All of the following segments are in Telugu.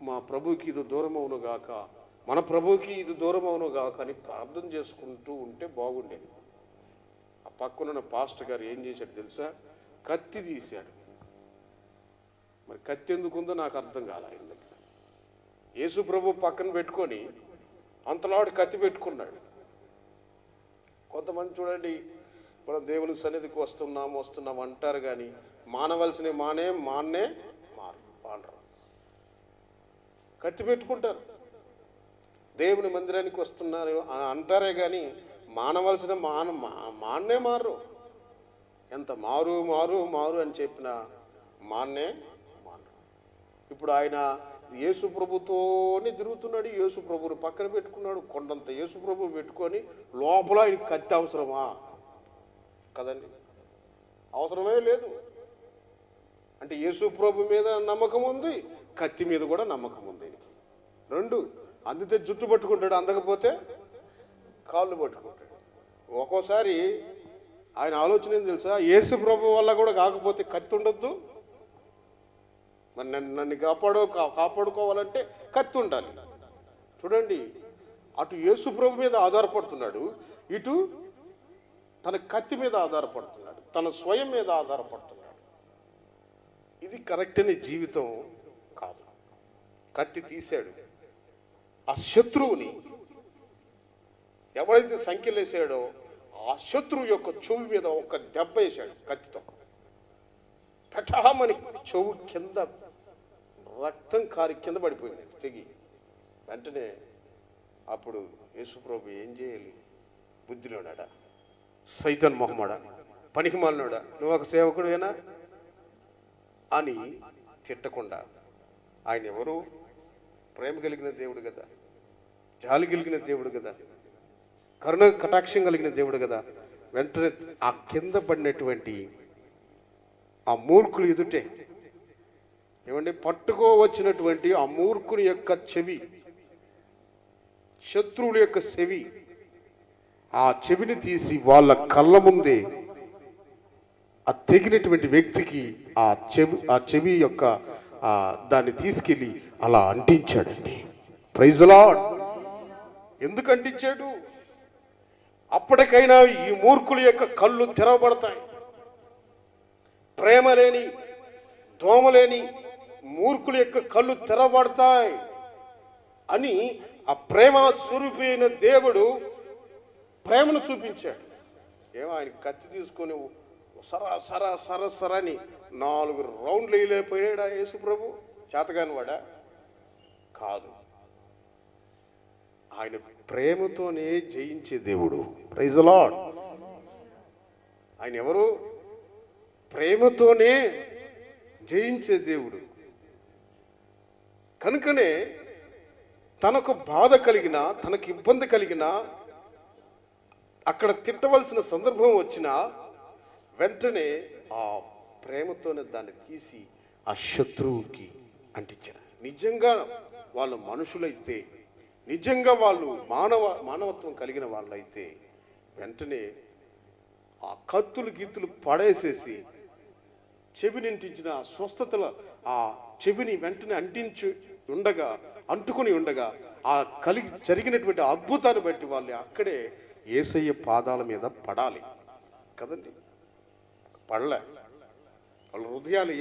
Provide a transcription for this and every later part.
మా ప్రభుకి ఇది దూరం అవును గాక, మన ప్రభుకి ఇది దూరం అవును గాక అని ప్రార్థన చేసుకుంటూ ఉంటే బాగుండేది. ఆ పక్కనున్న పాస్టర్ గారు ఏం చేశాడు తెలుసా? కత్తి తీశాడు. మరి కత్తి ఎందుకుందో నాకు అర్థం కాలే. ఆయన దగ్గర యేసు ప్రభు పక్కన పెట్టుకొని అంతలాడు కత్తి పెట్టుకున్నాడు. కొంతమంది చూడండి, మనం దేవుని సన్నిధికి వస్తున్నాం అంటారు, కానీ మానవలసిన మానే మానరు. కత్తి పెట్టుకుంటారు. దేవుని మందిరానికి వస్తున్నారు అంటారే కానీ మానవలసిన మాన్నే మారు. ఎంత మారు అని చెప్పినా మాన్నే మానరు. ఇప్పుడు ఆయన యేసు ప్రభుతోనే తిరుగుతున్నాడు. యేసు ప్రభుని పక్కన పెట్టుకున్నాడు. కొండంత యేసు ప్రభు పెట్టుకొని లోపల ఆయన కత్తి అవసరమా? కదండి, అవసరమే లేదు. అంటే యేసు ప్రభు మీద నమ్మకం ఉంది, కత్తి మీద కూడా నమ్మకం ఉంది. రెండు అందితే జుట్టు పట్టుకుంటాడు, అందకపోతే కాళ్ళు పట్టుకుంటాడు. ఒక్కోసారి ఆయన ఆలోచన ఏం తెలుసా? యేసు ప్రభు వల్ల కూడా కాకపోతే కత్తి ఉండొద్దు. మరి నన్ను కాపాడుకోవాలంటే కత్తి ఉండాలి. చూడండి, అటు యేసు ప్రభు మీద ఆధారపడుతున్నాడు, ఇటు తన కత్తి మీద ఆధారపడుతున్నాడు, తన స్వయం మీద ఆధారపడుతున్నాడు. ఇది కరెక్ట్ అనే జీవితం కాదు. కత్తి తీశాడు. ఆ శత్రువుని ఎవరైతే సంఖ్యలేసాడో ఆ శత్రువు యొక్క చెవు మీద ఒక దెబ్బ వేశాడు కత్తితో. పటామని చెవు కింద రక్తం కారి కింద పడిపోయింది తెగి. వెంటనే అప్పుడు యేసుప్రభు ఏం చేయాలి? బుద్ధిలోనాడా, సైతాన్ మొహమాడా, పనికి మాలినోడా, నువ్వు ఒక సేవకుడువేనా అని తిట్టకుండా, ఆయన ఎవరు? ప్రేమ కలిగిన దేవుడు కదా, జాలి కలిగిన దేవుడు కదా, కరుణ కటాక్షం కలిగిన దేవుడు కదా. వెంటనే ఆ కింద పడినటువంటి ఆ మూర్ఖులు ఎదుటే ఏమండి పట్టుకోవచ్చినటువంటి ఆ మూర్ఖుని యొక్క చెవి, శత్రువుల యొక్క చెవి, ఆ చెవిని తీసి వాళ్ళ కళ్ళ ముందే ఆ తెగినటువంటి వ్యక్తికి ఆ చెవి యొక్క దాన్ని తీసుకెళ్ళి అలా అంటించాడండి. Praise the lord. ఎందుకు అంటించాడు? అప్పటికైనా ఈ మూర్ఖుల యొక్క కళ్ళు తెరవబడతాయి. ప్రేమ లేని, దోమలేని మూర్ఖుల యొక్క కళ్ళు తెరవబడతాయి అని ఆ ప్రేమ స్వరూపి అయిన దేవుడు ప్రేమను చూపించాడు. ఏమో ఆయన కత్తి తీసుకొని సరసరని 4 రౌండ్లు వేయలేకపోయాడా యేసు ప్రభు? చేతగాని వాడా? కాదు. ఆయన ప్రేమతోనే జయించే దేవుడు. Praise the lord. ఆయన ఎవరు? ప్రేమతోనే జయించే దేవుడు. కనుకనే తనకు బాధ కలిగినా, తనకు ఇబ్బంది కలిగినా, అక్కడ తిట్టవలసిన సందర్భం వచ్చినా వెంటనే ఆ ప్రేమతోనే దాన్ని తీసి ఆ శత్రువుకి అంటించారు. నిజంగా వాళ్ళు మనుషులైతే, నిజంగా వాళ్ళు మానవత్వం కలిగిన వాళ్ళైతే వెంటనే ఆ కత్తులు గీతులు పడేసేసి చెవినింటించిన స్వస్థతల ఆ చెవిని వెంటనే అంటుకుని ఉండగా ఆ జరిగినటువంటి అద్భుతాన్ని బట్టి వాళ్ళు అక్కడే యేసయ్య పాదాల మీద పడాలి కదండి. పడలే. వాళ్ళ హృదయాలు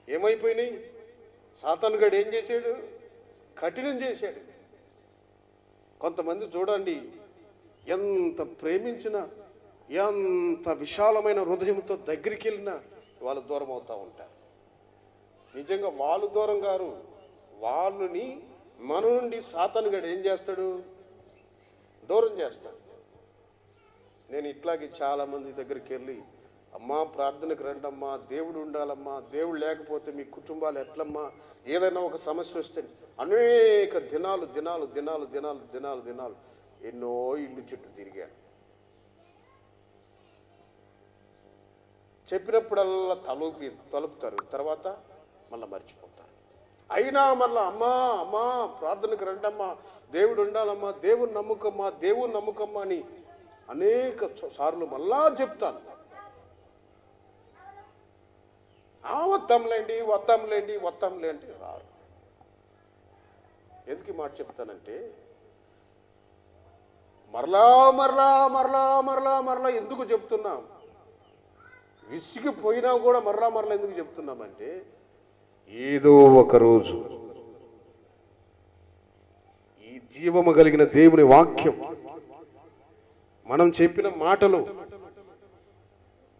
ఏమైపోయినాయి? సాతానుగాడు ఏం చేశాడు? కఠినం చేశాడు. కొంతమంది చూడండి, ఎంత ప్రేమించినా, ఎంత విశాలమైన హృదయంతో దగ్గరికి వెళ్ళినా వాళ్ళు దూరం అవుతూ ఉంటారు. నిజంగా వాళ్ళు దూరం గారు, వాళ్ళని మన నుండి సాతానుగాడు ఏం చేస్తాడు? దూరం చేస్తాడు. నేను ఇట్లాగే చాలామంది దగ్గరికి వెళ్ళి, అమ్మా ప్రార్థనకు రండమ్మా, దేవుడు ఉండాలమ్మా, దేవుడు లేకపోతే మీ కుటుంబాలు ఎట్లమ్మా, ఏదైనా ఒక సమస్య వస్తే అనేక దినాలు ఎన్నో ఇల్లు చుట్టూ తిరిగాను. చెప్పినప్పుడల్లా తలుపుతారు, తర్వాత మళ్ళీ మర్చిపోతారు. అయినా మళ్ళీ అమ్మా ప్రార్థనకు రండమ్మా, దేవుడు ఉండాలమ్మా, దేవుని నమ్ముకమ్మా అని అనేక సార్లు మళ్ళా చెప్తాను. వద్దాంలేండి వద్దాంలేండి వద్దాంలేండి రారు. ఎందుకు ఈ మాట చెప్తానంటే, మరలా మరలా మరలా మరలా మరలా ఎందుకు చెప్తున్నాం? విసిగిపోయినా కూడా మరలా మరలా ఎందుకు చెప్తున్నామంటే, ఏదో ఒక రోజు ఈ జీవము కలిగిన దేవుని వాక్యం, మనం చెప్పిన మాటలు,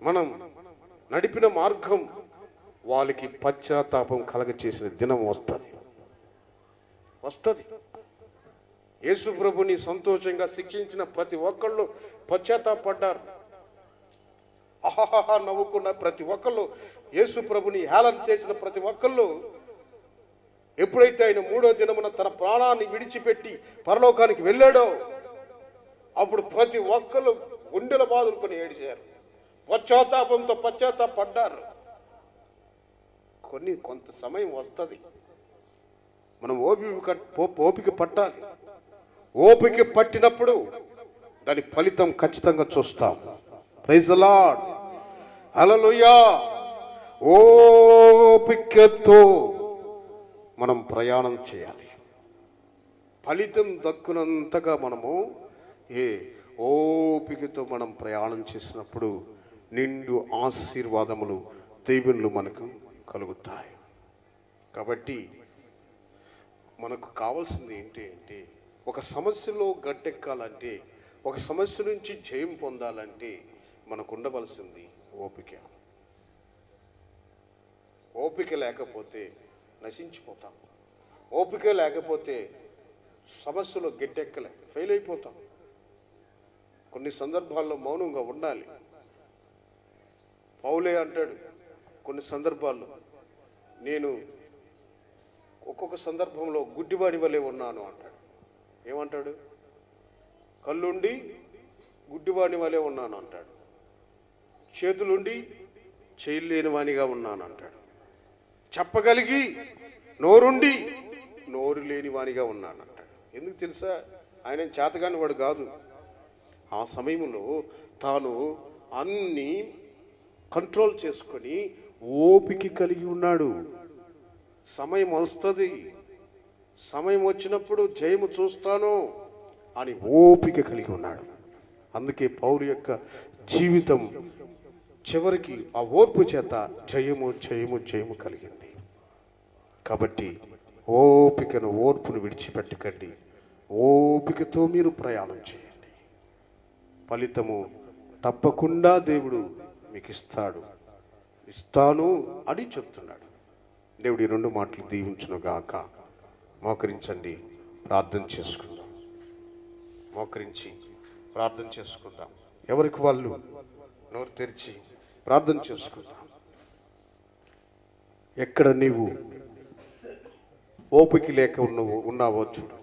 మనం నడిపిన మార్గం వాళ్ళకి పశ్చాత్తాపం కలగచేసిన దినం వస్తుంది. యేసు ప్రభుని సంతోషంగా శిక్షించిన ప్రతి ఒక్కళ్ళు పశ్చాత్తాపడ్డారు. ఆహాహా నవ్వుకున్న ప్రతి ఒక్కళ్ళు, యేసు ప్రభుని హేళన చేసిన ప్రతి ఒక్కళ్ళు, ఎప్పుడైతే ఆయన 3వ దినమున తన ప్రాణాన్ని విడిచిపెట్టి పరలోకానికి వెళ్ళాడో అప్పుడు ప్రతి ఒక్కళ్ళు గుండెల బాదులుకొని ఏడిచారు. పశ్చాత్తాపంతో పశ్చాత్తాపడ్డారు. కొంత సమయం వస్తుంది. మనం ఓపిక పట్టాలి. ఓపిక పట్టినప్పుడు దాని ఫలితం ఖచ్చితంగా చూస్తాం. ప్రైజ్ ది లార్డ్, హల్లెలూయా. ఓపికతో మనం ప్రయాణం చేయాలి. ఫలితం దక్కునంతగా మనము ఓపికతో మనం ప్రయాణం చేసినప్పుడు నిండు ఆశీర్వాదములు, దీవెనలు మనకు కలుగుతాయి. కాబట్టి మనకు కావాల్సింది ఏంటి అంటే, ఒక సమస్యలో గట్టెక్కాలంటే, ఒక సమస్య నుంచి జయం పొందాలంటే మనకు ఉండవలసింది ఓపిక. ఓపిక లేకపోతే నశించిపోతాం. ఓపిక లేకపోతే సమస్యలో గట్టెక్కలే, ఫెయిల్ అయిపోతాం. కొన్ని సందర్భాల్లో మౌనంగా ఉండాలి. పౌలే అంటాడు కొన్ని సందర్భాల్లో, నేను ఒక్కొక్క సందర్భంలో గుడ్డివాడి వలె ఉన్నాను అంటాడు. ఏమంటాడు? కళ్ళుండి గుడ్డివాడి వలె ఉన్నాను అంటాడు. చేతులుండి చేయలేని వానిగా ఉన్నాను అంటాడు. చెప్పగలిగి నోరుండి నోరు లేని వానిగా ఉన్నాను అంటాడు. ఎందుకు తెలుసా? ఆయన చేతగాని వాడు కాదు. ఆ సమయంలో తాను అన్నీ కంట్రోల్ చేసుకొని ఓపిక కలిగి ఉన్నాడు. సమయం వస్తుంది, సమయం వచ్చినప్పుడు జయము చూస్తాను అని ఓపిక కలిగి ఉన్నాడు. అందుకే పౌలు యొక్క జీవితం చివరికి ఆ ఓర్పు చేత జయము జయము జయము కలిగింది. కాబట్టి ఓర్పును విడిచిపెట్టకండి. ఓపికతో మీరు ప్రయాణం చేయండి. ఫలితము తప్పకుండా దేవుడు మీకు ఇస్తాను అని చెప్తున్నాడు. దేవుడి 2 మాటలు దీవించును గాక. మోకరించండి, ప్రార్థన చేసుకుందాం. మోకరించి ప్రార్థన చేసుకుందాం. ఎవరికి వాళ్ళు నోరు తెరిచి ప్రార్థన చేసుకుందాం. ఎక్కడ నీవు ఓపిక లేక ఉన్నావో చూడు.